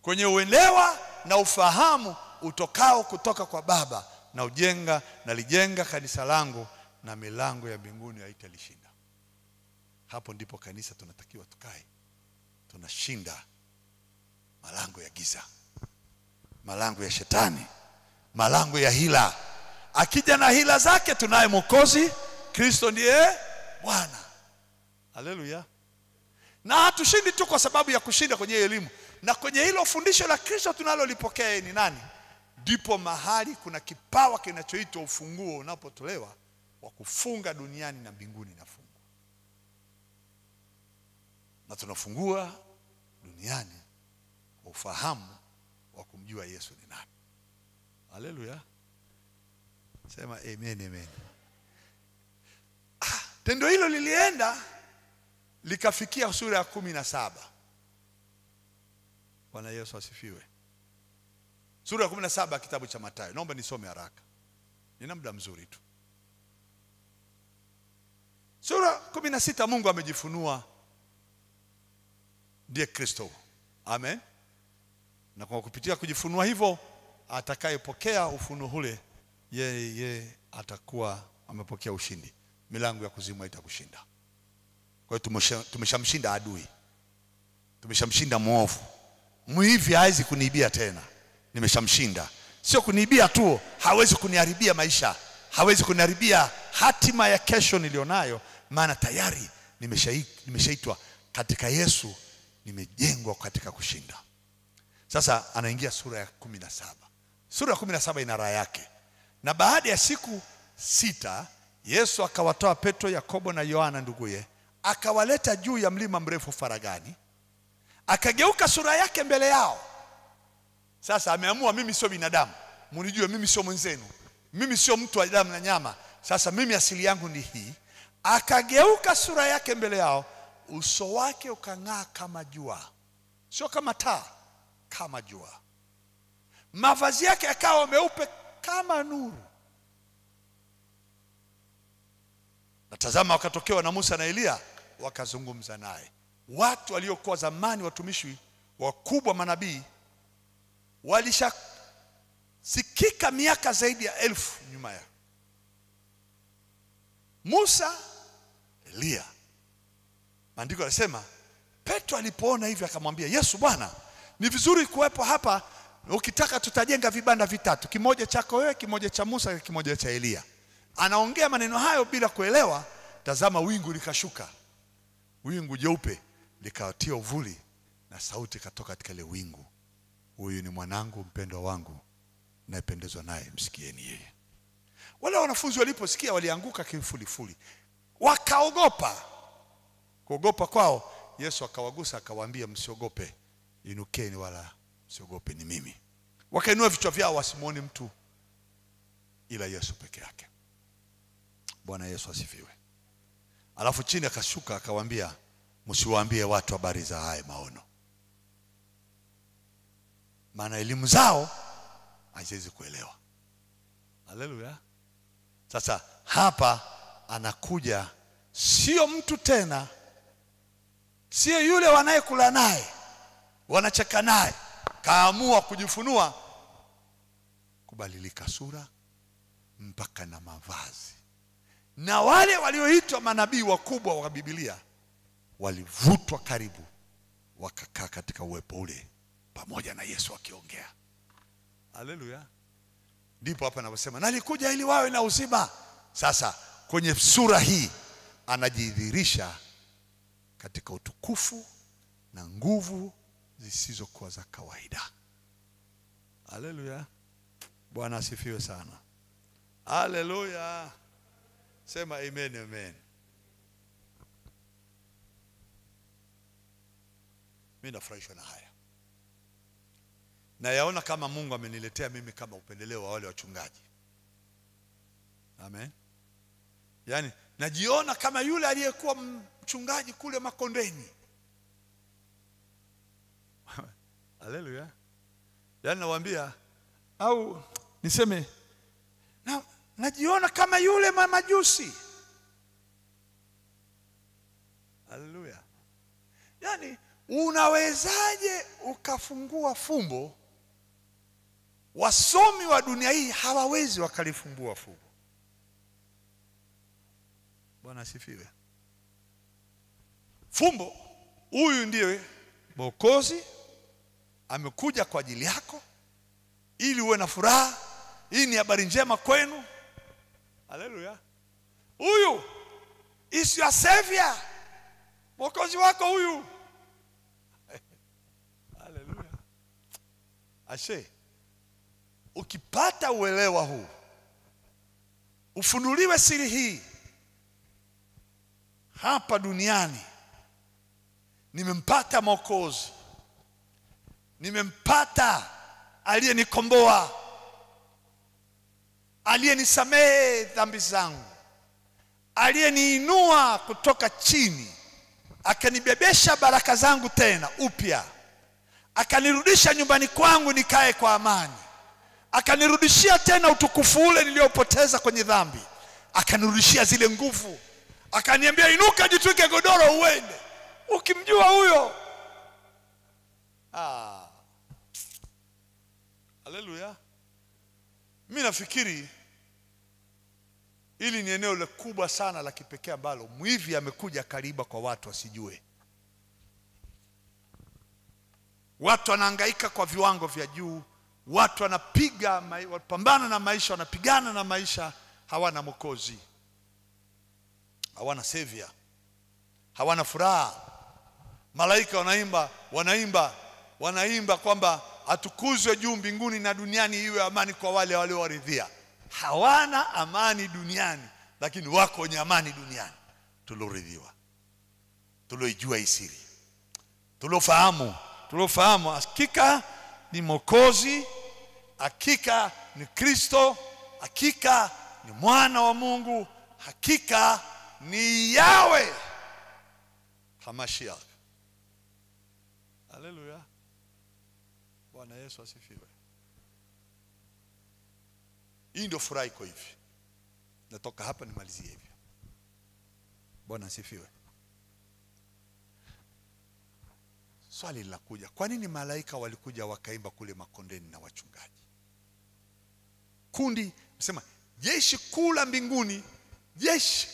Kwenye uelewa na ufahamu utokao kutoka kwa Baba, na nalijenga kanisa langu, na milango ya mbinguni haitalishinda. Hapo ndipo kanisa tunatakiwa tukae. Tunashinda malango ya giza, malango ya shetani, malango ya hila. Akija na hila zake, tunaye Mwokozi, Kristo ndiye Bwana. Haleluya. Na hatushindi tu kwa sababu ya kushinda kwenye elimu, na kwenye hilo fundisho la Kristo tunalolipokea ni nani, ndipo mahali kuna kipawa kinachoitwa ufunguo unapotolewa wa kufunga duniani na mbinguni inafungwa. Na tunafungua duniani kwa ufahamu wa kumjua Yesu ni nani. Haleluya. Sema amen, amen. Tendo hilo lilienda likafikia sura ya 17. Bwana Yesu asifiwe. Sura ya 17 kitabu cha Mathayo. Naomba nisome haraka, nina muda mzuri tu. Sura 16, Mungu amejifunua ndiye Kristo. Amen. Na kwa kupitia kujifunua hivyo, atakayepokea ufunuo ule, yeye atakuwa amepokea ushindi. Milango ya kuzimu haitakushinda. Kwa hiyo tumeshamshinda adui, tumeshamshinda muovu. Mwivi hawezi kuniibia tena, nimeshamshinda. Sio kuniibia tu, hawezi kuniharibia maisha, hawezi kuniharibia hatima ya kesho nilionayo, maana tayari nimeshaitwa katika Yesu, nimejengwa katika kushinda. Sasa anaingia sura ya 17. Sura ya 17 ina raha yake. Na baada ya siku 6, Yesu akawatoa Petro, Yakobo na Yohana nduguye, akawaleta juu ya mlima mrefu faragani, akageuka sura yake mbele yao. Sasa ameamua, mimi sio binadamu, mnijue mimi sio mwenzenu, mimi sio mtu wa damu na nyama. Sasa mimi asili yangu ni hii. Akageuka sura yake mbele yao, uso wake ukang'aa kama jua, sio kama taa, kama jua. Mavazi yake yakawa meupe kama nuru. Na tazama, wakatokewa na Musa na Elia, wakazungumza naye. Watu waliokuwa zamani watumishi wakubwa manabii walishasikika miaka zaidi ya 1000 nyuma ya Musa, Elia. Maandiko yanasema Petro alipoona hivi akamwambia Yesu, Bwana, ni vizuri kuwepo hapa, ukitaka tutajenga vibanda vitatu, kimoja chako wewe, kimoja cha Musa, kimoja cha Elia. Anaongea maneno hayo bila kuelewa. Tazama, wingu likashuka, wingu jeupe likawatia uvuli, na sauti katoka katika ile wingu, huyu ni mwanangu mpendwa wangu, naipendezwa naye, msikieni yeye. Wale wanafunzi waliposikia walianguka kifulifuli, wakaogopa. Kuogopa kwao, Yesu akawagusa akawaambia, msiogope, inukeni wala msiogope, ni mimi. Wakainua vichwa vyao wasimuone mtu ila Yesu peke yake. Bwana Yesu asifiwe. Alafu chini akashuka akawaambia, msiwaambie watu habari za haya maono, maana elimu zao haziwezi kuelewa. Haleluya. Sasa hapa anakuja sio mtu tena, sio yule wanayekula naye, wanacheka naye. Kaamua kujifunua, kubadilika sura mpaka na mavazi. Na wale walioitwa manabii wakubwa wa Biblia walivutwa karibu, wakakaa katika uwepo ule pamoja na Yesu akiongea. Haleluya. Ndipo hapa anaposema nalikuja ili wawe na uzima. Sasa kwenye sura hii anajidhihirisha katika utukufu na nguvu zisizokuwa za kawaida. Haleluya. Bwana asifiwe sana. Haleluya. Sema amen, amen. Mimi nafurahishwa na haya, na yaona kama Mungu ameniletea mimi kama upendeleo wa wale wachungaji. Amen. Yaani najiona kama yule aliyekuwa mchungaji kule Makondeni. Haleluya. Yaani nawaambia, au niseme najiona kama yule mamajusi. Haleluya. Yaani unawezaje ukafungua fumbo? Wasomi wa dunia hii hawawezi wakalifumbua fumbo. Bwana asifiwe. Fumbo, huyu ndiye Mwokozi amekuja kwa ajili yako ili uwe na furaha, Hii ni habari njema kwenu. Haleluya. Huyu is your savior. Mwokozi wako huyu. Haleluya. Ashe, ukipata uelewa huu, ufunuliwe siri hii hapa duniani, nimempata Mwokozi, nimempata aliyenikomboa, aliyenisamehe dhambi zangu, aliyeniinua kutoka chini, akanibebesha baraka zangu tena upya, akanirudisha nyumbani kwangu nikae kwa amani, akanirudishia tena utukufu ule niliopoteza kwenye dhambi, akanirudishia zile nguvu, akaniambia inuka, jitwike godoro uende. Ukimjua huyo, haleluya. Mimi nafikiri hili ni eneo kubwa sana la kipekee ambalo mwivi amekuja kariba kwa watu wasijue. Watu wanahangaika kwa viwango vya juu, watu wanapiga, wapambana na maisha, wanapigana na maisha, hawana Mwokozi, hawana savior, hawana furaha. Malaika wanaimba kwamba atukuzwe juu mbinguni na duniani iwe amani kwa wale waliowaridhia. Hawana amani duniani, lakini wako wenye amani duniani. Tulioridhiwa, tulioijua isiri, tuliofahamu hakika ni Mwokozi, hakika ni Kristo, hakika ni mwana wa Mungu, hakika ni Yahweh Hamashiach. Haleluya. Bwana Yesu asifiwe. Hii ndio furaha iko hivi. Natoka hapa nimalizie hivi. Bwana asifiwe. Swali linakuja, kwa nini malaika walikuja wakaimba kule makondeni na wachungaji? Kundi msema jeshi kula mbinguni, jeshi.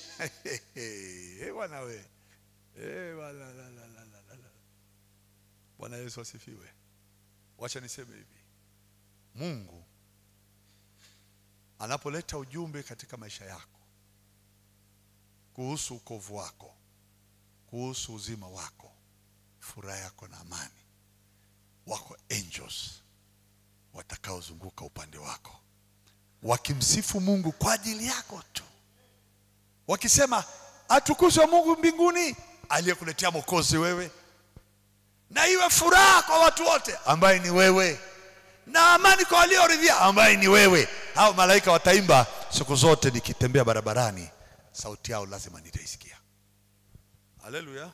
Bwana wewe. Bwana Yesu asifiwe. Wacha niseme hivi. Mungu anapoleta ujumbe katika maisha yako kuhusu wokovu wako, kuhusu uzima wako, furaha yako na amani, wako angels watakaozunguka upande wako, wakimsifu Mungu kwa ajili yako tu, wakisema atukuzwe Mungu mbinguni aliyekuletea Mwokozi wewe, na iwe furaha kwa watu wote ambaye ni wewe, na amani kwa walioridhia ambaye ni wewe. Hao malaika wataimba siku zote, nikitembea barabarani sauti yao lazima nitaisikia. Haleluya.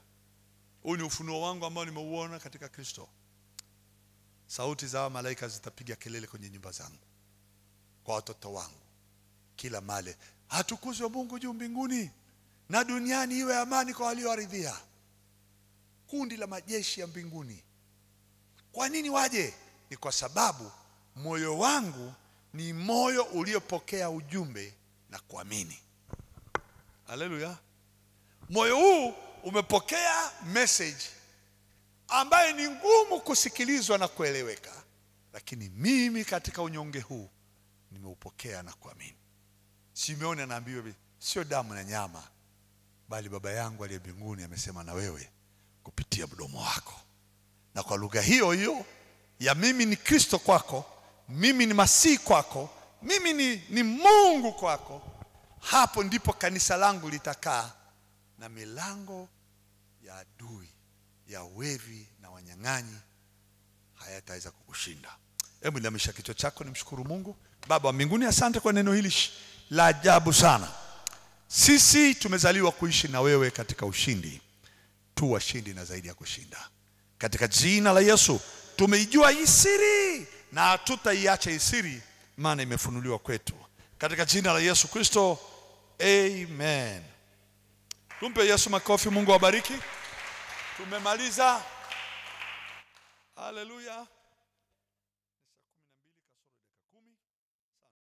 Huu ni ufunuo wangu ambao nimeuona katika Kristo. Sauti za malaika zitapiga kelele kwenye nyumba zangu, kwa watoto wangu, kila mahali, atukuzwe Mungu juu mbinguni na duniani iwe amani kwa walioridhia. Kundi la majeshi ya mbinguni. Kwa nini waje? Ni kwa sababu moyo wangu ni moyo uliopokea ujumbe na kuamini. Haleluya. Moyo huu umepokea message ambaye ni ngumu kusikilizwa na kueleweka, lakini mimi katika unyonge huu nimeupokea na kuamini. Simeoni anaambiwa sio damu na nyama, bali Baba yangu aliye mbinguni amesema na wewe kupitia mdomo wako. Na kwa lugha hiyo hiyo ya mimi ni Kristo kwako, mimi ni Masihi kwako, mimi ni Mungu kwako, hapo ndipo kanisa langu litakaa, na milango ya adui, ya wevi na wanyang'anyi hayataweza kukushinda. Hebu inamisha kichwa chako, nimshukuru Mungu. Baba wa mbinguni, asante kwa neno hili la ajabu sana. Sisi tumezaliwa kuishi na wewe katika ushindi, tu washindi na zaidi ya kushinda. Katika jina la Yesu tumeijua hii siri na hatutaiacha hii siri, maana imefunuliwa kwetu. Katika jina la Yesu Kristo, amen. Tumpe Yesu makofi. Mungu awabariki. Tumemaliza. Haleluya.